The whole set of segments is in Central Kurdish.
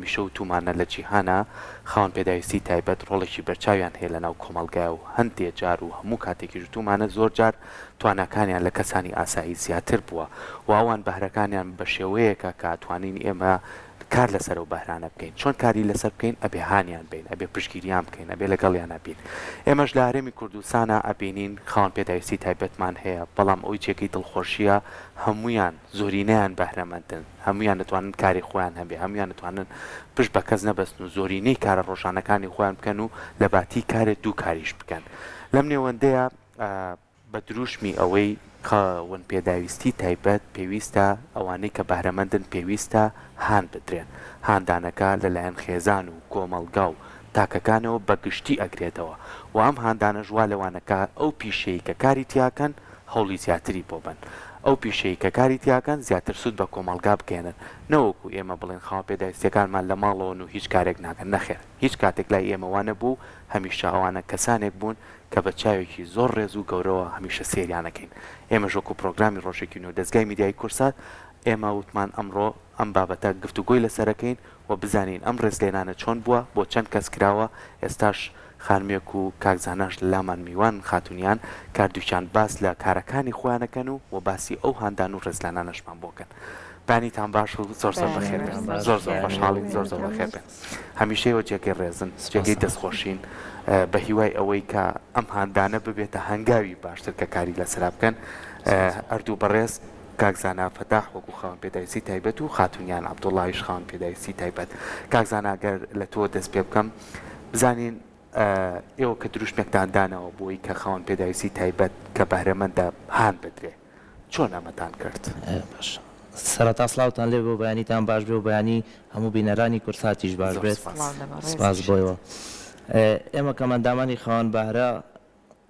هەمیشە و تومانە لە جیهانە خاوەن پێداویستی تایبەت ڕۆڵێکی بەرچاویان هەیە لە ناو کۆمەڵگای و هەندێک جار و هەموو کاتێکیش تومانە زۆر جار توانەکانیان لە کەسانی ئاسایی زیاتر بووە و ئەوان بەهرەکانیان بە شێوەیەکە کە توانین ئێمە کار لەسەر و بەهرانە بکەین چۆن کاری لەسەر بکەین ئەبێ هانیان بین ئەبێ پشگیریان بکەین ئەبێ لەگەڵیانە بین ئێمەش لە هەرێمی کوردستانە ئەبینین خاوەن پێداویستی تایبەتمان هەیە بەڵام ئەوی جێگەی دڵخۆشیە هەمویان زۆرینەیان بەهرەمەندن هەمویان دەتوانن کاری خۆیان هەبێ هەمویان دەتوانن پشت بە کەس نەبەستن و زۆرینەی کارە ڕۆژانەکانی خۆیان بکەن و لە باتی کارێک دوو کاریش بکەن لەم نێوەندەیە بە دروشمی ئەوەی خاوەن پێداویستی تایبەت پێویستە ئەوانەی کە بەهرەمەندن پێویستە هان بدرێن هاندانەکە لەلایەن خێزان و کۆمەڵگا و تاکەکانەوە بەگشتی ئەگرێتەوە و ئەم هاندانە ژوا لەوانەکە ئەو پیشەی کە کاری تیاکەن هەوڵی زیاتری بۆ بن ئەو پیشەی کە کاری تیاکەن زیاتر سوود بە کۆمەڵگا بکێنن نەوەکو ئێمە بڵێن خاوەن پێداویستیەکانمان لە ماڵەوەن و هیچ کارێک ناکەن نەخێر هیچ کاتێک لای ئێمەوانە بوو هەمیشە ئەوانە کەسانێک بوون کە بە چاوێکی زۆر ڕێز و گەورەوە هەمیشە سێریانەکەین ئێمە ژۆکو پرۆگرامی ڕۆژێکی و دەستگای میدیای کورسات ئێمە وتمان ئەمڕۆ ئەم بابەتە گفتوگۆی لەسەرەکەین و بزانین ئەم ڕێزلێنانە چۆن بووە بۆ چەند کەس کراوە ئێستاش خانمێک و کاکزاناش لە لامان میوان خاتونیان کاردووچان باس لە کارەکانی خۆیانەکەن و باسی ئەو هاندان و ڕێزلانانەشمان بۆکەن بانیتان باش و زۆر زۆر بەخێر زۆر زۆر بەشحاڵین زۆر زۆر بەخێر بێن هەمیشەیەوە جێگەی ڕێزن جێگەی دەستخۆشین بە هیوای ئەوەی کە ئەم هاندانە ببێتە هەنگاوی باشتر کە کاری لەسرا بکەن ئەردوو بەڕێز کاکزانا فەتاح وەکو خاوەن پێداویستی تایبەت و خاتونیان عەبدوڵڵاهیش خاوەن پێداویستی تایبەت کاکزانا ئەگەر لە تۆ دەست پێ بکەم بزانین ئێوە کە دروشمێکتان دانەوە بۆی کە خاوەن پێداویستی تایبەت کە بەهرەمەندە هان بدرێ چۆن ئەمەتان کرد باش سەرەتا سڵاوتان لێ بۆ بەیانیتان باش بێ و بەیانی هەموو بینەرانی کورساتیش باش بێت سپاس بۆیەوە ئێمە کەمەندامانی خاوەن بەهرە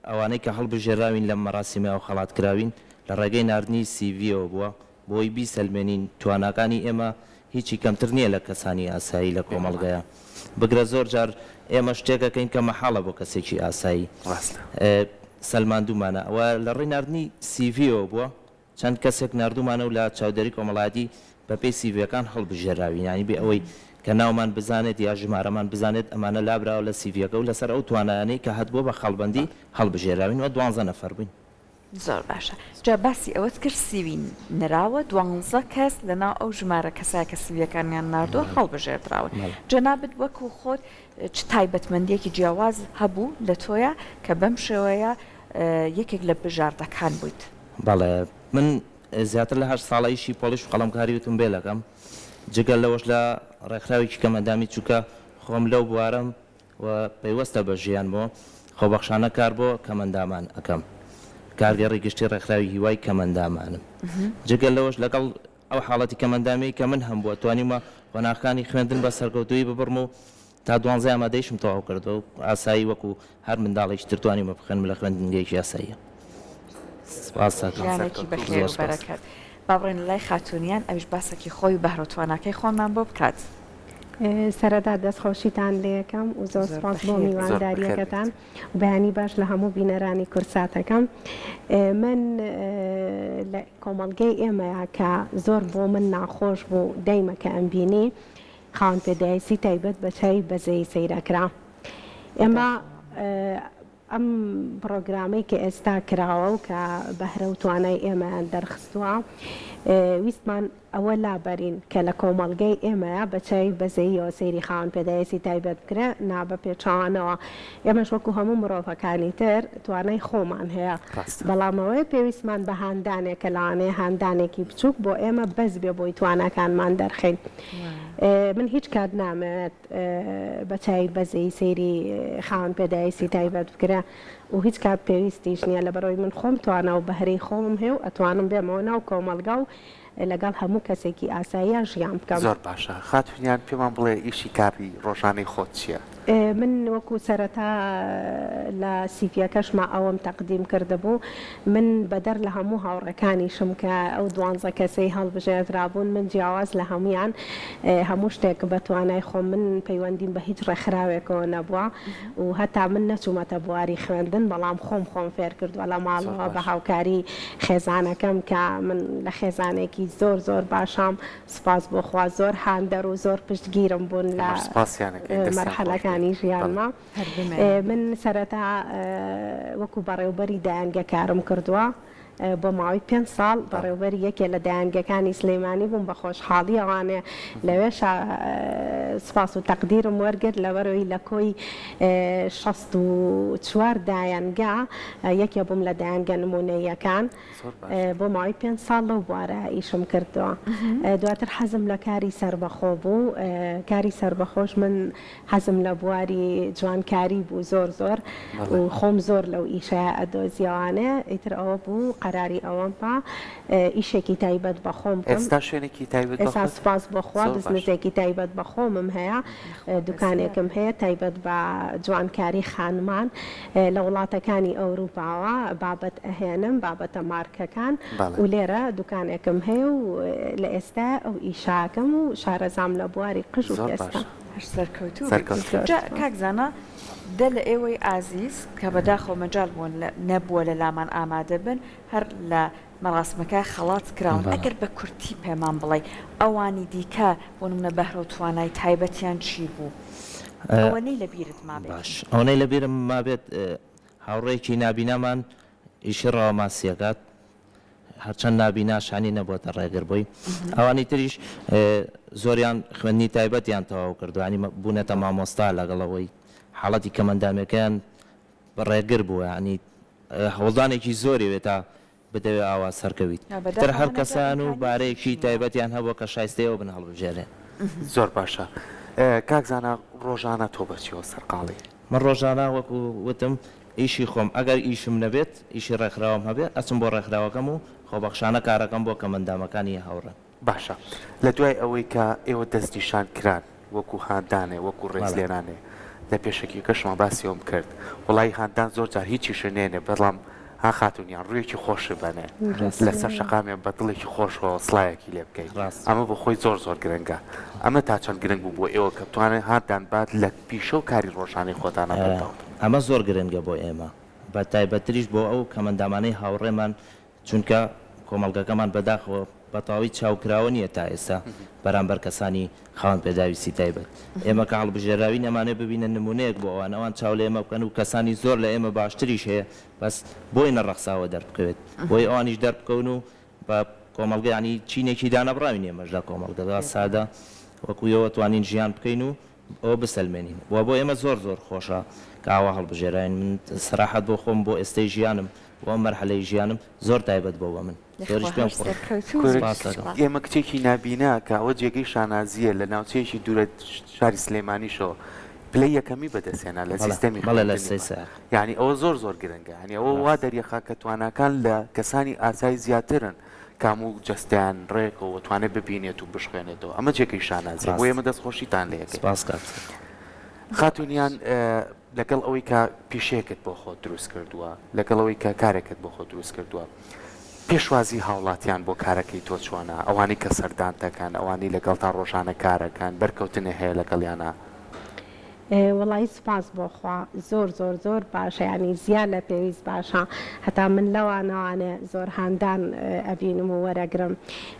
ئەوانەی کە هەڵبژێراوین لە مەراسیمە و خەڵاتکراوین لە ڕێگەی ناردنی سیڤیەوە بووە بۆی بیسەلمێنین تواناکانی ئێمە هیچی کەمتر نییە لە کەسانی ئاسایی لە کۆمەڵگەیە بگرە زۆر جار ئێمە شتێکەکەین کە مەحاڵە بۆ کەسێکی ئاسایی سەلماندومانە ئەوە لە ڕێی ناردنی سیڤیەوە بووە چەند کەسێک نردومانە و لە چاودێری کۆمەڵایەتی بە پێی سیڤەکان هەڵبژێراوین ینی بێ ئەوەی کە ناومان بزانێت یا ژمارەمان بزانێت ئەمانە لابراوە لە سیڤەکە و لەسەر ئەو توانانەی کە هەتبووە بە خەڵبەندی هەڵبژێراوین و 12 نەفەر بووین زۆر باشە جا باسی ئەوەت کرد سیوین نراوە 12 کەس لەناو ئەو ژمارە کەسای کە سیڤەکانیان ناردووە هەڵبژێردراون جەنابەت وەکو خۆت چ تایبەتمەندیەکی جیاواز هەبوو لە تۆیە کە بەم شێوەیە یەکێک لە بژاردەکان بوویت بەڵێ من زیاتر لە 8 ساڵەیشی پۆلیش و قەڵەمکاری وتم بێ لەکەم جگەل لەوەش لە ڕێکخراوێکی کەمەندامی چووکە خۆم لەو بوارم و پەیوەستە بە ژیانمەوە خۆبەخشانە کار بۆ کەمەندامان ئەەکەم کارگەڕی گشتی ڕێکخراوی هیوای کەمەندامانم جگەل لەوەش لەگەڵ ئەو حاڵەتی کەمەندامی کە من هەم بووە توانیمە خۆناغەکانی خوێندن بە سەرکەوتووی ببڕم و تا 12 ئامادەیشم تەواو کردەوە و ئاسایی وەکو هەر منداڵێکی تر توانیمە بخوێنم لە خوێندنگەیەکی یاساییە ژیانێکی بەخێر و بەرەکەت با بڕێن لای خاتونیان ئەویش باسێکی خۆی و بەهرەتوانەکەی خۆمان بۆ بکات سەرەتا دەستخۆشیتان لێ یەکەم و زۆر سپاس بۆ میوانداریەکەتان و بەیانی باش لە هەموو بینەرانی کورساتەکەم من لە کۆمەڵگەی ئێمەیە کە زۆر بۆ من ناخۆش بوو دەیمە کە ئەمبینی خاوەن پێداویستی تایبەت بە چای بەزەی سەیرەکرا ئێمە ئەم پرۆگرامی کە ئێستا کراوە و کە بەهرە و توانای ئێمەیان دەرخستووە ویستمان ئەوە لابەرین کە لە کۆمەڵگەی ئێمەیە بەچەی بەزەیەوە سەیری خاوەن پێداویستی تایبەت بکرێ نابە پێچوانەوە ئێمەش وەکو هەموو مرۆڤەکانی تر توانای خۆمان هەیە بەڵامەوەی پێویستمان بە هاندانێک کە لەوانەیە هاندانێکی بچووک بۆ ئێمە بەس بێ بۆی توانەکانمان دەرخین من هیچ کات نامەوێت بەچای بەزەی سەیری خاوەن پێداویستی تایبەت بکرێ و هیچ کات پێویستیش نییە لە بەرەوەی من خۆم توانە و بەهرەی خۆم هەیە و ئەتوانم بێمەوە ناو کۆمەڵگا و لەگەڵ هەموو کەسێکی ئاساییە ژیان بکەم زۆر باشە خاتونیان پێمان بڵێ ئیشی کاری ڕۆژانەی خۆت چییە؟ من وەکو سەرەتا لە سیڤەکەشما ئەوەم تەقدیم کردهبوو من بەدەر لە هەموو هاوڕەکانیشم کە ئەو 12 کەسەی هەڵبژێردرابوون من جیاواز لە هەمویان هەموو شتێک بەتوانای خۆم من پەیوەندیم بە هیچ ڕێکخراوێکەوە نەبووە و هەتا من نەچوومەتە بواری خوێندن بەڵام خۆم فێر کردووە لە ماڵەوە بە هاوکاری خێزانەکەم کە من لە خێزانێکی کۆمەڵگەیەکی زۆر زۆر باشام سپاس بۆ خوا زۆر هاندەر و زۆر پشتگیرم بوون لە مەرحەلەکانی ژیانمە من سەرەتا وەکو بەڕێوبەری دایانگە کارم کردووە بۆ ماوەی 5 ساڵ بەڕێوبەری یەکێ لە دایانگەکانی سلەیمانی بووم بە خۆشحاڵی ئەوانێ لەوێش سپاس و تەقدیرم وەرگرت لەبەرەوەی لە کۆی 64 دایانگا یەکێ بووم لە دایانگە نمونەیەکان بۆ ماوەی 5 ساڵ لەو بوارە ئیشم کردووە دواتر حەزم لە کاری سربەخۆ بوو کاری سربەخۆش من حەزم لە بواری جوانکاری بوو زۆر زۆر و خۆم زۆر لەو ئیشە ئەدۆزیەوانێ ئیتر ئەوە بوو قەراری ئەوەم پا ئیشێکی تایبەت بە خۆم ئێستا شوێنێکی تایبەت ئێستا سپاس بەخوا بزنسێکی تایبەت بە خۆمم هەیە دوکانێکم هەیە تایبەت بە جوانکاری خانمان لە وڵاتەکانی ئەوروپاوە بابەت ئەهێنم بابەتە مارکەکان و لێرە دوکانێکم هەیە و لە ئێستا ئەو ئیشاکەم و شارەزام لە بواری قژ و ئێستا کاکزانە دە لە ئێوەی ئازیز کە بەداخۆ مەجال بوون نەبووە لە لامان ئامادە بن هەر لە مەڕاستمەکە خەڵات کراون ئەگەر بە کورتی پێمان بڵێ ئەوانی دیکە بۆ نمونە بەهرە و توانای تایبەتیان چی بوو ئەوەنەی لە بیرت مابێت باش ئەوەی لە بیرم مابێت هاوڕێکی نابینامان ئیشی ڕاوماسیەکات هەرچەند نابیناشانی نەبووە ڕێگر بووی ئەوانی تریش زۆریان خوێندنی تایبەتیان تەواو کردوانی بوونەتە مامۆستا لەگەڵەوەی حاڵەتی کەمەندامەکەیان ڕێگر بووە ینی هەوڵدانێکی زۆری وێت تا بدەوێت ئاوا سەرکەویت تر هەر کەسان و بارەیەکی تایبەتیان هەبووە کە شایستەیەوە بن هەڵبژێرێ زۆر باشە کاکزانە ڕۆژانە تۆ بەچیەوە سەرقاڵی من ڕۆژانە وەکو وتم ئیشی خۆم ئەگەر ئیشم نەبێت ئیشی ڕێکخراوم هەبێت ئەچم بۆ ڕێکخراوەکەم و خۆبەخشانە کارەکەم بۆ کەمەندامەکانی هاوڕێن باشە لە دوای ئەوەی کە ئێوە دەستنیشان کران وەکو هاندانێ وەکو ڕێزلێرانێ لە پێشکی کەشمان باسیەوەم کرد وڵی هاندان زۆر جار هیچی شنێنێ بەڵام ها خاتونیان ڕوویەکی خۆشی بەنێ لەسەر شەقامیان بە دڵێکی خۆشەوە سڵایەکی لێ بکەیت ئەمە بۆ خۆی زۆر زۆر گرنگە ئەمە تا چەند گرنگ بوو بۆ ئێوە کە بتوانێت هاندان بات لە پیشە و کاری ڕۆژانەی خۆتانە بێتەوە ئەمە زۆر گرنگە بۆ ئێمە بە تایبەتریش بۆ ئەو کەمەندامانەی هاوڕێمان چونکە کۆمەڵگەکەمان بەداخەوە بەتاوی چاوکراوە نییە تا ئێستا بەرامبەر کەسانی خاوەن پێداویستی تایبەت ئێمە کە هەڵبژێراوی نەمانێ ببینە نمونەیەک بۆ ئەوان ئەوان چاو لە ئێمە بکەن و کەسانی زۆر لە ئێمە باشتریش هەیە بەس بۆی نەڕەخساوە دەربکەوێت بۆی ئەوانیش دەربکەون و بە کۆمەڵگەیانی چینێکی دانەبراوی نێمەش لە کۆمەڵگەدا سادە وەکویەوە توانین ژیان بکەین و ئەوە بسەلمێنین و بۆ ئێمە زۆر زۆر خۆشە کاوە هەڵبژێراین من سەراحەت بۆ خۆم بۆ ئێستەی ژیانم و مەرحەلەی ژیانم زۆر تایبەت بۆ من ئێمە کچێکی نابینا کە ئەوە جێگەی شانازیە لە ناوچەیەکی دوورە شاری سلێمانیشەوە پلەی یەکەمی بەدەستێنا لە سیستەمی یعنی ئەوە زۆر زۆر گرنگە هەنی ئەوە وا دەریەخا کە تواناکان لە کەسانی ئاسایی زیاترن کام و جەستیان ڕێکەوە توانێت ببینێت و بشخێنێتەوە ئەمە جێگەی شانازی بۆ ئێمە دەستخۆشیتان لێ خاتونیان لەگەڵ ئەوەی کە پیشەیەکت بۆ خۆت دروست کردووە لەگەڵ ئەوەی کە کارێکت بۆ خۆت دروست کردووە پێشوازی هاوڵاتیان بۆ کارەکەی تۆ چۆنە ئەوانی کە سەردان دەکەن ئەوانی لەگەڵ تا ڕۆژانە کارەکان بەرکەوتنە هەیە لەگەڵیانە وڵی سپاس بۆخوا زۆر زۆر زۆر باشە ینی زیاد لە پێویست باشە هەتا من لەوانەوانێ زۆر هاندان ئەبینم و وەرەگرم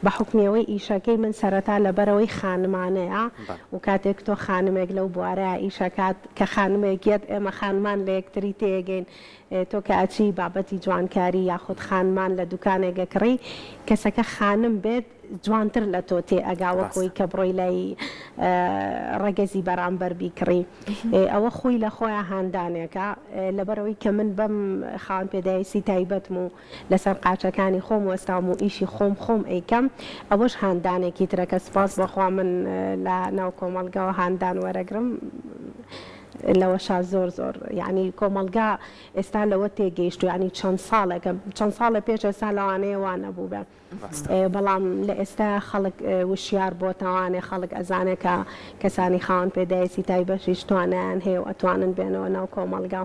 بە حکمیەوەی ئیشەکەی من سەرەتا لەبەرەوەی خانمانەیە و کاتێک تۆ خانمێک لەو بوارە ئیشەکات کە خانمێکیت ئێمە خانمان لە یەکتری تێگەین تۆ کە ئەچی بابەتی جوانکاری یاخود خانمان لە دوکانێکە کڕی کەسەکە خانم بێت جوانتر لە تۆ تێ ئەگاوەکۆی کە بڕۆی لای ڕەگەزی بەرامبەر بیکڕی ئەوە خۆی لە خۆیان هاندانێکە لەبەرەوەی کە من بەم خاوەن پێداویستی تایبەتم و لەسەر قاچەکانی خۆم وەستام و ئیشی خۆم ئەیکەم ئەوەش هاندانێکی ترەکە سپاس بەخوا من لە ناو کۆمەڵگەوە هاندان وەرەگرم لەوەشا زۆر زۆر یعنی کۆمەڵگا ئێستا لەوە تێگەیشت و ینی چەند ساڵە پێش ئێستا لەوانەیە وانە بوو بێ بەڵام لە ئێستا خەڵک وشیار بۆتەوانێ خەڵک ئەزانێت کە کەسانی خاوەن پێداویستی تایبەتیش توانیان هەیە و ئەتوانن بێنەوە ناو کۆمەڵگا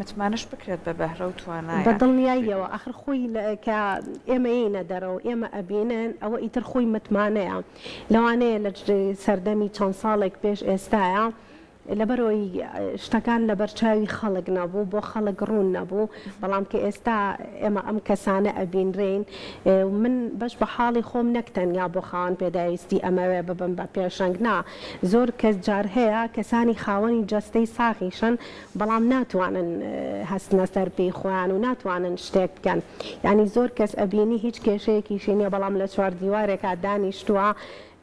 متمانش بکرێت بە بەهرە و توانای بە دڵنیاییەوە ئەخر خۆی کە ئێمە یینە دەرەوە ئێمە ئەبینن ئەوە ئیتر خۆی متمانەیە لەوانەیە لە سەردەمی چەند ساڵێک پێش ئێستاە لەبەرەوەی شتەکان لە بەرچاوی خەڵک نەبوو بۆ خەڵک ڕوون نەبوو بەڵام کە ئێستا ئێمە ئەم کەسانە ئەبینرین من بەش بە حاڵی خۆم نەکتەنیا بۆ خاوەن پێداویستی ئەمەوێ ببم بە پێشنگ نا زۆر کەس جار هەیە کەسانی خاوەنی جەستەی ساخیشن بەڵام ناتوانن هەستنە سەر پێی خۆیان و ناتوانن شتێک بکەن یعنی زۆر کەس ئەبینی هیچ کێشەیەکیشی نییە بەڵام لە چوار دیوارێکا دانیشتووە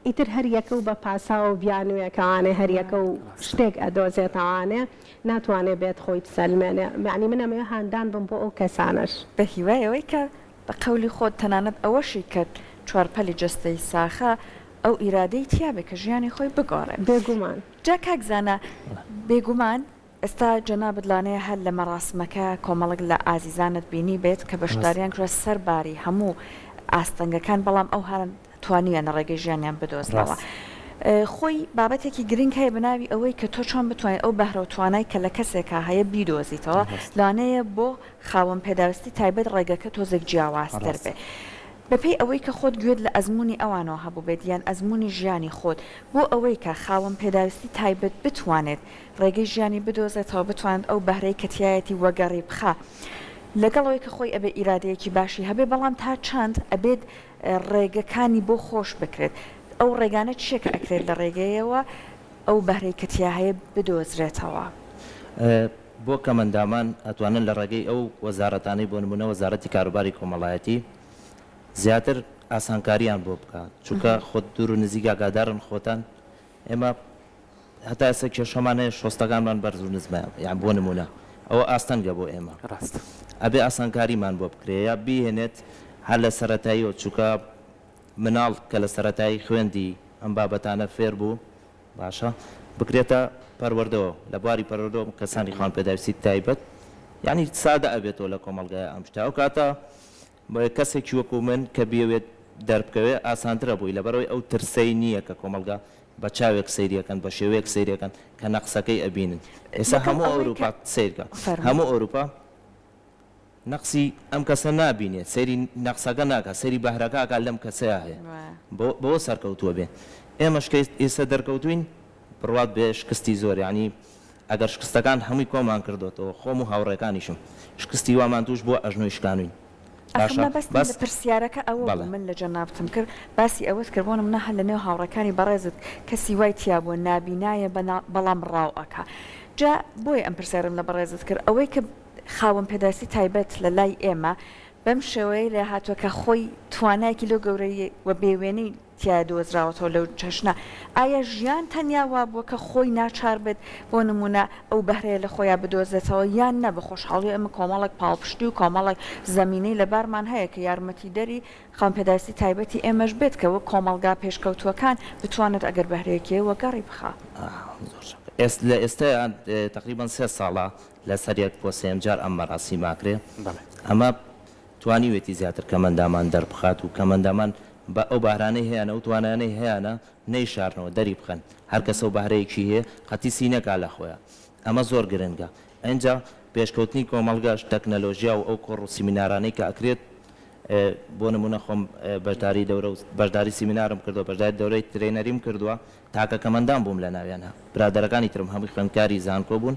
ئیتر هەر یەکە و بە پاسا و بیانوێکەوانێ هەر یەکە و شتێک ئەدۆزێتەوانێ ناتوانێت بێت خۆی بسەلمێنێ معنی منەمێ هاندان بم بۆ ئەو کەسانش بە هیوایەوەی کە بە قەولی خۆت تەنانەت ئەوەشی کرد چوارپەلی جەستەی ساخە ئەو ئیرادەی تیابێ کە ژیانی خۆی بگۆڕێ بێگومان جا کاکزانە بێگومان ئێستا جەنابەت لانەیە هەر لە مەراسمەکە کۆمەڵک لە ئازیزانت بینی بێت کە بەشداریان کرا سەرباری هەموو ئاستەنگەکان بەڵام ئەو هەرن توانیان ڕێگەی ژیانیان بدۆزنەوە خۆی بابەتێکی گرنگ هەیە بناوی ئەوەی کە تۆ چۆن بتوانێت ئەو بەهرە و توانای کە لە کەسێکە هەیە بیدۆزیتەوە لانەیە بۆ خاوەن پێداویستی تایبەت ڕێگەکە تۆزێک جیاوازتر بێ بەپێی ئەوەی کە خۆت گوێت لە ئەزمموی ئەوانەوە هەبوو بێت یان ئەزمموی ژیانی خۆت بۆ ئەوەی کە خاوەن پێداویستی تایبەت بتوانێت ڕێگەی ژیانی بدۆزێتەوە بتوانێت ئەو بەهرەی کەتیایەتی وەگەڕی بخە لەگەڵەوەی کە خۆی ئەبێ ئیرادەیەکی باشی هەبێ بەڵام تا چەند ئەبێت ڕێگەکانی بۆ خۆش بکرێت ئەو ڕێگانە چێکە ئەکرێت لە ڕێگەیەوە ئەو بەهرەی کەتیا هەیە بدۆزرێتەوە بۆ کەمەندامان ئەتوانن لە ڕێگەی ئەو وەزارەتانەی بۆ نمونە وەزارەتی کاروباری کۆمەڵایەتی زیاتر ئاسانکاریان بۆ بکات چونکە خۆت دوور و نزیک ئاگادارن خۆتان ئێمە هەتا ئێستا کێشەمانەیە شۆستەکانمان بەرز و نزمە یان بۆ نمونە ئەوە ئاستەنگە بۆ ئێمە ڕاست ئەبێ ئاسانکاریمان بۆ بکرێ یا بهێنێت هەر لە سەرەتاییەوە چونکە مناڵ کە لە سەرەتایی خوێندی ئەم بابەتانە فێر بوو باشە بکرێتە پەروەردەوە لە بواری پەروەردەوە کەسانی خوان پێداویستی تایبەت یعنی سادە ئەبێتەوە لە کۆمەڵگای ئەم شتا ئەو کاتە کەسێکی وەکو من کە بیاوێت دەربکەوێت ئاسانترە بووی لەبەرەوەی ئەو ترسەی نییە کە کۆمەلگا بە چاوێک سەیریەکەن بە شێوەیەک سەیریەکەن کە نەقسەکەی ئەبینن ئێستا هەموو ئەوروپا سیرکە هەموو ئەوروپا نقصی ئەم کەسە نابینێت سەیری نەقسەکە ناکە سەیری بەهرەکەکە لەم کەسەیە هەیە بۆ سەرکەوتووە بێ ئێمەشکە ئێستا دەرکەوتوین بڕوات بێ شکستی زۆر ینی ئەگەر شکستەکان هەمووی کۆمان کردوێتەوە خۆم و هاوڕێکانیشم شکستی وامان توش بۆ ئەژنۆی شکانوین بەس پرسیارەکە ئەوە من لە جەنابتم کرد باسی ئەوەت کردبوون منە هەل لە نێو هاوڕەکانی بەڕێزت کەسی وای تیا بووە نابینایە بەڵام ڕاوەکە جا بۆی ئەم پرسیارم لە بەڕێزت کرد ئەوەی کە خاوەن پێداویستی تایبەت لە لای ئێمە بەم شێوەیە لە هاتووە کە خۆی توانایکی لەو گەورەی و بێوێنەی تیا دۆزراوەتەوە لەو چەشنە ئایا ژیان تەنیاوا بووە کە خۆی ناچار بێت بۆ نمونە ئەو بەهرەیە لە خۆیان بدۆزێتەوە یان نە بە خۆشحاڵی ئەمە کۆمەڵێک پاڵپشتی و کۆمەڵێک زەمینەی لەبارمان هەیە کە یارمەتی دەری خاوەن پێداویستی تایبەتی ئێمەش بێت کەەوە کۆمەلگا پێشکەوتووەکان بتوانێت ئەگەر بەهرەیەکیە وەگەڕی بخە لە ئێستا تقریبان 3 ساڵە لە سەرێک بۆ سێم جار ئەم مەراسی ماکرێ ئەمە توانیوێتی زیاتر کەمەندامان دەربخات و کەمەندامان بە ئەو بارانەی هەیەە و توانانەی هەیەە نەیشارنەوە دەری بخەن هەر کەسە و بەهرەیەکی هەیە قەتی سینەکا لە خۆیان ئەمە زۆر گرنگە ئەنجا پێشکەوتنی کۆمەلگاش تەکنەلۆژیا و ئەو کۆڕ و سیمینارانەی کە ئەکرێت بۆ نمونە خۆم بەشداری دەورە و بەشداری سیمینارم کردووە بەشداری دەورەی ترێنەریم کردووە تاکە کەمەندان بووم لە ناویانە برادەرەکانی ترم هەمووی خوێندکاری زانکۆ بوون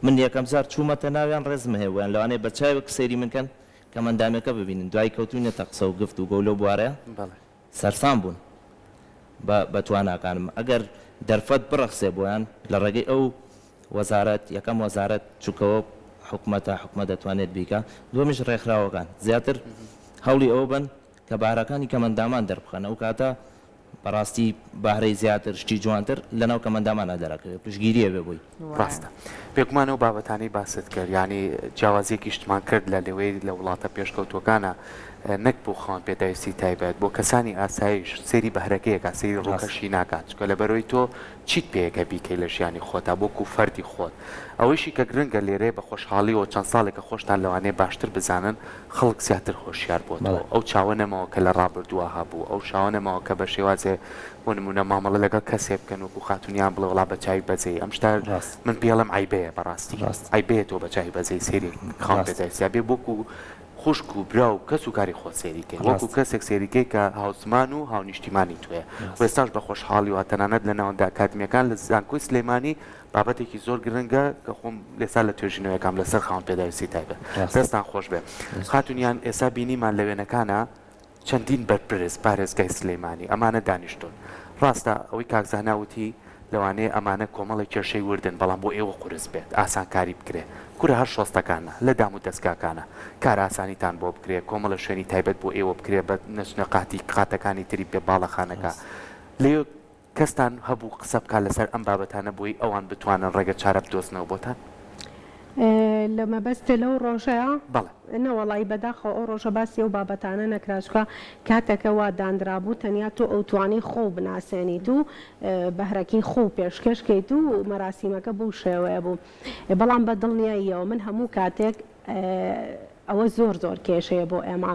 من یەکەم جار چوومەتە ناویان ڕێزم هەیە لەوانەیە بە چاوێک سەیری منکەن کەمەندامەکە ببینن دوای کەوتوینە تەقسە و گفت و گەولە بوارەیە سەرسان بوون بە تواناکانم ئەگەر دەرفەت بڕەخسێ بۆیان لە ڕێگەی ئەو وەزارەت یەکەم وەزارەت چووکەوە حکومە دەتوانێت بیکە دومیش ڕێکخراوەکان زیاتر هەوڵی ئەوە بن کە بارەکانی کەمەندامان دەربخەن ئەو کاتە بەڕاستی بەهرەی زیاتر شتی جوانتر لەناو کەمەندامانە دەرەکەوێت پشگیریە بێ بووی ڕاستە پێکمانەوە بابەتانی باست کرد ینی جیاوازیەکی شتمان کرد لە لەوەی لە وڵاتە پێشکەوتوەکانە نەک بۆ خاوەن پێداویستی تایبەت بۆ کەسانی ئاسایش سێری بەهرەکەیەکە سەیری ڕووکەشی ناکات چکە لەبەرەوەی تۆ چیت پێیەکە بیکەی لە ژیانی خۆتا بۆکو فەردی خۆت ئەوەیشی کە گرنگە لێرێ بە خۆشحاڵیەوە چەند ساڵێکە خۆشتان لەوانەیە باشتر بزانن خەڵک زیاتر خۆشیار بۆتەوە ئەو چاوەنەمەوە کە لە ڕابردووە هەبوو ئەو شاوەنەمەوە کە بە شێوازێ بۆ نمونە مامەڵە لەگەڵ کەسێ بکەن وەکو خاتونیان بڵێ وڵا بە چاوی بەجێ ئەم شتا من پێڵم عیبەیە بەڕاستی عیبەیە تۆ بە چاوی بەجێ سێری خاوەن پێداویستی بێ بۆکو خوشک و برا و کەس و کاری خۆ سێریکەی وەکو کەسێک سێریکەی کە هاوسمان و هاونیشتیمانی توێ وێستاش بە خۆشحاڵی و تەنانەت لە ناوەندا ئاکادمیەکان لە زانکۆی سلێمانی بابەتێکی زۆر گرنگە کە خۆم لێستا لە توێژینەوەیەکەم لەسەر خاوەن پێداویستی تایبەت دەستان خۆش بێ خاتونیان ئێستا بینیمان لە وێنەکانە چەندین بەرپرس پارێزگای سلێمانی ئەمانە دانیشتون ڕاستە ئەوەی کاکزاناوتی لەوانەیە ئەمانە کۆمەڵی کێشەی وردن بەڵام بۆ ئێوە قورس بێت ئاسانکاری بکرێ کورە هەر شۆستەکانە لە دام و دەستگاکانە کار ئاسانیتان بۆ بکرێ کۆمەڵە شوێنی تایبەت بۆ ئێوە بکرێ بە نەچنە قاتەکانی تری پێ باڵەخانەکە لێ کەستان هەبوو قسە بکات لەسەر ئەم بابەتانە بۆی ئەوان بتوانن ڕێگە چارە بدۆزنەوە بۆتان لە مەبەستە لەو ڕۆژەیە بەڵێ نەوەڵی بەداخە ئەو ڕۆژە باسی و بابەتانە نەکراشکە کاتێکەوە دانرابوو تەنیا تۆ ئەوتوانی خۆ بناسێنیت و بەهرەکی خۆ پێشکەشکەیت و مەراسیمەکە بەو شێوەیە بوو بەڵام بە دڵنیاییەوە من هەموو کاتێک ئەوە زۆر زۆر کێشەیە بۆ ئێمە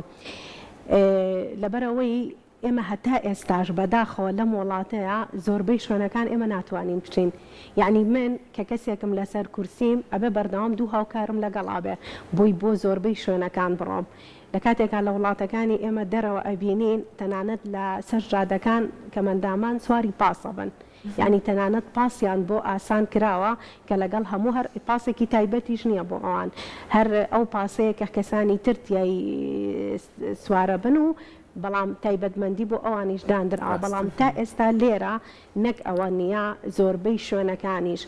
لەبەرەوەی ئێمە هەتا ئێستاش بەداخەوە لەم وڵاتەیە زۆربەی شوێنەکان ئێمە ناتوانین بچین یعنی من کە کەسێکم لەسەر کورسیم ئەبێ بەردەوام دوو هاوکارم لەگەڵابێ بۆی بۆ زۆربەی شوێنەکان بڕۆم لە کاتێکا لە وڵاتەکانی ئێمە دەرەوە ئەبینین تەنانەت لە سەر جادەکان کە مەندامان سواری پاسە بن یعنی تەنانەت پاسیان بۆ ئاسان کراوە کە لەگەڵ هەموو هەر پاسێکی تایبەتیش نییە بۆ ئەوان هەر ئەو پاسەیە کە کەسانی ترتیایی سوارە بن و بەڵام تایبەتمەندی بۆ ئەوانیش دانراوە بەڵام تا ئێستا لێرە نەک ئەوە نییە زۆربەی شوێنەکانیش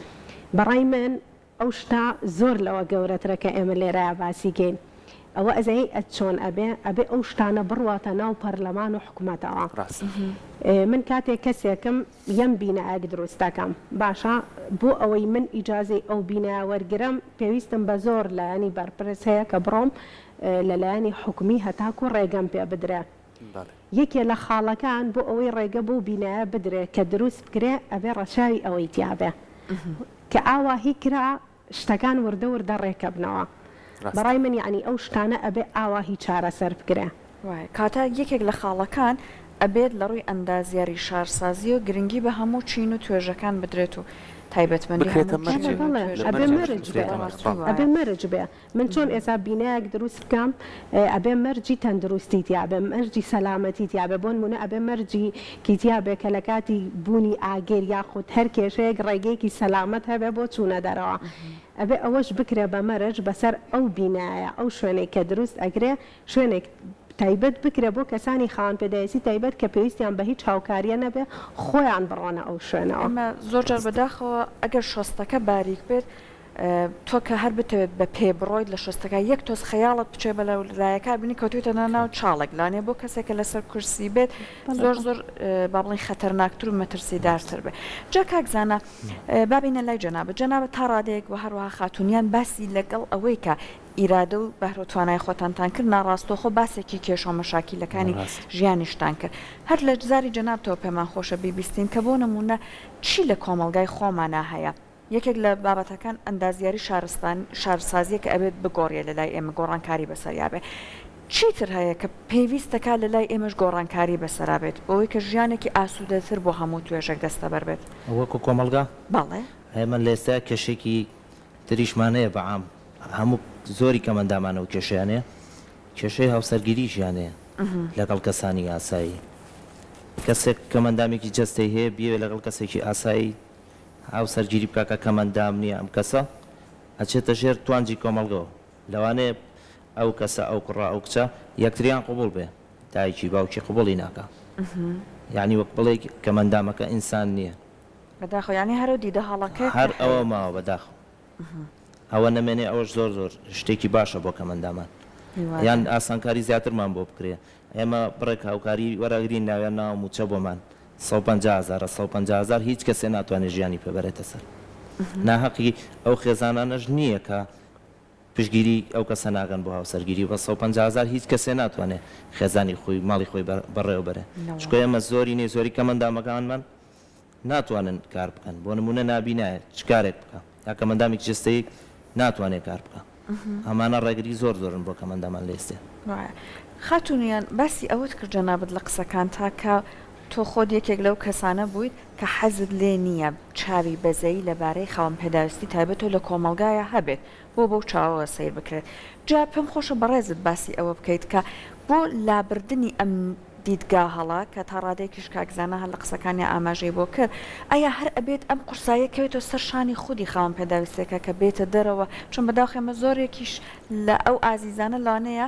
بەڕای من ئەو شتا زۆر لەوە گەورەترە کە ئێمە لێرەیە باسیگەین ئەوە ئەزایی چۆن ئەبێ ئەو شتانە بڕواتە ناو پەرلەمان و حکوومەتەوە من کاتێک کەسێکم یەم بینایەک دروست دەکەم باشە بۆ ئەوەی من ئیجازەی ئەو بینایە وەرگرم پێویستم بە زۆر لایەنی بەرپرس هەیە کە بڕۆم لەلایەنی حکومی هەتاکو ڕێگەم پێ بدرێت یەکێ لە خاڵەکان بۆ ئەوەی ڕێگە بۆ بینایە بدرێت کە دروست بکرێ ئەبێ ڕەشاوی ئەوەی تیاابێ کە ئاواهی کرا شتەکان وردە وردە ڕێکە بنەوە بەڕای من یعنی ئەو شتانە ئەبێ ئاواهی چارەسەر بکرێ کاتە یەکێک لە خاڵەکان ئەبێت لە ڕووی ئەندازیاری شارسازی و گرنگی بە هەموو چین و توێژەکان بدرێت و تایبەتمەندی ئەبێ مەرج بێ من چۆن ئێستا بینایەک دروست بکەم ئەبێ مەرجی تەندروستی تیاابێ مەرجی سەلامەتی تیاابێ بۆن مونە ئەبێ مەرجی کیتیابێ کە لە کاتی بوونی ئاگەر یاخود هەر کێشەیەک ڕێگەیەکی سەلامەت هەبێ بۆ چوونە دەرەوە ئەبێ ئەوەش بکرێ بە مەرج بەسەر ئەو بینایە ئەو شوێنێک کە دروست ئەگرێ شوێنێک تایبەت بکرێ بۆ کەسانی خاوەن پێداویستی تایبەت کە پێویستیان بە هیچ هاوکاریە نەبێ خۆیان بڕۆنە ئەو شوێنەوە زۆر جار بەداخەوە ئەگەر شۆستەکە باریک بێت تۆ کە هەر بتەوێت بە پێ بڕۆیت لە شۆستەکە یەک تۆز خەیاڵت بچێ بە لەلایەکە بینی کەوتویتە ناو چاڵێک لانێ بۆ کەسێکە لەسەر کورسی بێت زۆر زۆر با بڵین خەتەرناکتر و مەترسیدارتر بێ جا کاکزانە بابینە لای جەنابەت تا ڕادەیەک و هەروەها خاتونیان باسی لەگەڵ ئەوەی کە ئیرادە و بەهرەتوانای خۆتانتان کرد ناڕاستۆخۆ باسێکی کێشە مەشاکیلەکانی ژیانیشتان کرد هەر لە جزاری جەنابەتەوە پێمان خۆشە بیبیستین کە بۆ نمونە چی لە کۆمەلگای خۆمانە هەیە یەکێک لە بابەتەکان ئەندازیاری شارسازیە کە ئەبێت بگۆڕیە لە لای ئێمە گۆڕانکاری بەسەریابێ چیتر هەیە کە پێویستەکە لە لای ئێمەش گۆڕانکاری بەسەرابێت بۆەوەی کە ژیانێکی ئاسوودەتر بۆ هەموو توێژێک دەستە بەربێت وەکو کۆمەلگا باڵێ ئێمە لێستا کێشێکی تریشمانەیە بەعام هەموو زۆری کەمەندامانە و کێشیانەیە کێشەی هاوسەرگیری ژیانەیە لەگەڵ کەسانی ئاسایی کەسێک کەمەندامێکی جەستەی هەیە بیاوێ لەگەڵ کەسێکی ئاسایی هاوسەرگیری بکاکە کەمەندام نییە ئەم کەسە ئەچێتە ژێر توانجی کۆمەلگەوە لەوانەیە ئەو کەسە ئەو کوڕا ئەو کچە یەکتریان قوبوڵ بێ دایکی باوکی قوبوڵی ناکە یعنی وەک بڵێ کەمەندامەکە ئینسان نییە بەداخۆ یعنی هەرو دیدە هەڵەکە هەر ئەوە ماوە بەداخۆ ئەوە نەمێنێ ئەوەش زۆر زۆر شتێکی باشە بۆ کەمەندامان یان ئاسانکاری زیاترمان بۆ بکرێ ئێمە بڕێک هاوکاری وەرەگرین ناوێن ناو موچە بۆمان 150,000 هیچ کەسێ ناتوانێت ژیانی پێبەرێتە سەر ناحەقی ئەو خێزانانەش نییە کە پشگیری ئەو کەسە ناگەن بۆ هاوسەرگیری بە 150,000 هیچ کەسێ ناتوانێت خێزانی خۆی ماڵی خۆی بەڕێوە بەرێ چکۆ ئێمە زۆری نێ زۆری کەمەندامەکانمان ناتوانن کار بکەن بۆ نمونە نابینایە چ کارێک بکە یا کەمەندامێک جستەیەک ناتوانێت کار بکە ئەمانە ڕێگری زۆر زۆرن بۆ کەمەندامان لێستێ خاتونیان باسی ئەوت کرد جەنابەت لە قسەکان تاکە تۆ خۆت یەکێک لەو کەسانە بوویت کە حەزت لێ نییە چاوی بەزەی لەبارەی خاوەن پێداویستی تایبەت و لە کۆمەلگایە هەبێت بۆ بەو چاوەوە سیر بکرێت جا پێم خۆشە بەڕێزت باسی ئەوە بکەیت کە بۆ لابردنی ئەم دیدگا هەڵا کە تا ڕادێکیش کاکزانە هەر لە قسەکانی ئاماژەی بۆ کرد ئایا هەر ئەبێت ئەم قورسایەکەوێتەوە سەر شانی خودی خاوەن پێداویستێکە کە بێتە دەرەوە چون بەداخێمە زۆرێکیش لە ئەو ئازیزانە لانەیە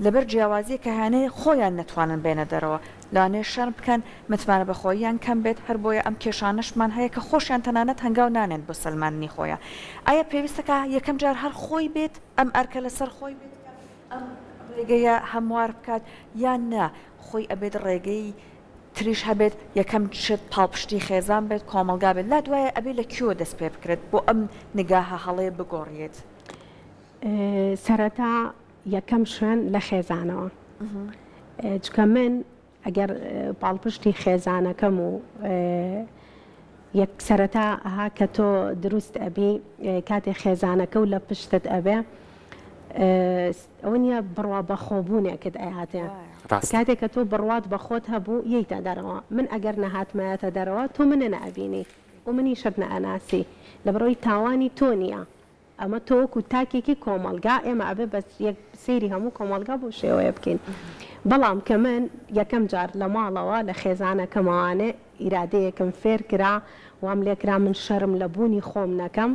لەبەر جیاوازیە کە هەیە خۆیان نەتوانن بێنە دەرەوە لانێ شەرم بکەن متمانە بەخۆییان کەم بێت هەر بۆیە ئەم کێشانەشمان هەیە کە خۆشیان تەنانەت هەنگاو نانێن بۆ سلمانی خۆیان ئایا پێویستەکە یەکەم جار هەر خۆی بێت ئەم ئەرکە لەسەر خۆی بێت ئەم ڕێگەیە هەموار بکات یان نا خۆی ئەبێت ڕێگەی تریش هەبێت یەکەم شت پاڵپشتی خێزان بێت کۆمەلگا بێت لا دوایە ئەبێ لە کیۆ دەست پێ بکرێت بۆ ئەم نگاهە هەڵەیە بگۆڕیێت سەرەتا یەکەم شوێن لە خێزانەوە چکە من ئەگەر پاڵپشتی خێزانەکەم و یەک سەرەتا ئەها کە تۆ دروست ئەبی کاتێک خێزانەکە و لە پشتت ئەبێ ئەوە نیە بڕوا بەخۆبوونێکت ئاهاتێ کاتێک کە تۆ بڕوات بە خۆت هەبوو یەیتە دەرەوە من ئەگەر نەهاتمایەتە دەرەوە تۆ منە نەئەبینی و منی شت نەئەناسی لە بڕۆی تاوانی تۆ نییە ئەمە تۆ وەکو تاکێکی کۆمەلگا ئێمە ئەبێ بە یەک سەیری هەموو کۆمەلگا بۆ شێوەیە بکەین بەڵام کە من یەکەم جار لە ماڵەوە لە خێزانەکەمەوانێ ئیرادەیەکم فێر کرا وام لێکرا من شەرم لە بوونی خۆم نەکەم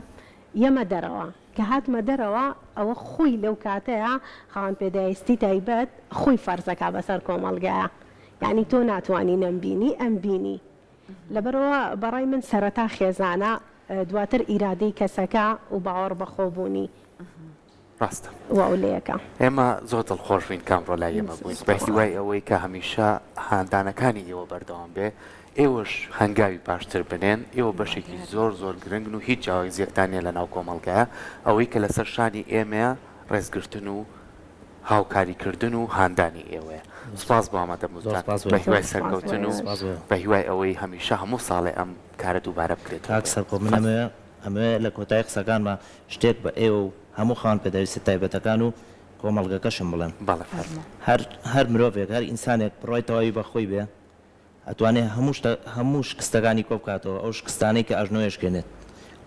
یەمە دەرەوە کە هاتمە دەرەوە ئەوە خۆی لەو کاتەیە خاوەن پێداویستی تایبەت خۆی فەرزەکە بەسەر کۆمەلگایە یعنی تۆ ناتوانانی نەمبینی ئەم بینی لەبەرەوە بەڕای من سەرەتا خێزانە دواتر ئیرادەی کەسەکە و باوەڕ بەخۆبوونی ڕاستە وەولەیەەکە ئێمە زۆر دڵخۆشین کامڕۆ لای ئێمە بووین بەهی وای ئەوەی کە هەمیشە هاندانەکانی ئێوە بەردەوام بێ ئێوەش هەنگاوی باشتر بنێن ئێوە بەشێکی زۆر زۆر گرنگن و هیچ جیاوازیەکتانە لە ناو کۆمەلگایە ئەوەی کە لەسەر شانی ئێمەیە ڕێزگرتن و هاوکاریکردن و هاندانی ئێوەیە سپاس بۆ ئامادەبوونتان بە هیوای سەرکەوتن و بە هیوای ئەوەی هەمیشە هەموو ساڵێ ئەم کارە دووبارە بکرێت کاکسەر من ئەمە لە کۆتایی قسەکانمە شتێک بە ئێوە و هەموو خاوەن پێداویستی تایبەتەکان و کۆمەڵگەکەشم بڵێم هەر مرۆڤێک هەر ئینسانێک بڕۆی تەواوی بەخۆی بێ ئەتوانێت هەموو شکستەکانی کۆ بکاتەوە ئەو شکستانەی کە ئاژنۆیشکێنێت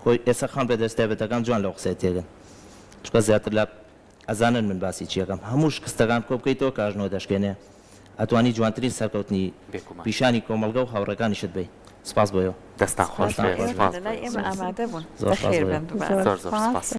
خۆی ئێستا خاوەن پێداویستی تایبەتەکان جوان لەو قسەی تێگەن چکە زیاتر لە ئەزانن من باسی چیەکەم هەموو شکستەکان کۆ بکەیتەوە کە ئاژنۆ دەشکێنێ ئەتوانی جوانترین سەرکەوتنی پیشانی کۆمەڵگە و هاوڕەکانیشت بێ سپاس بۆیەوە دەستان خۆش ئێمە ئامادە بوون زۆر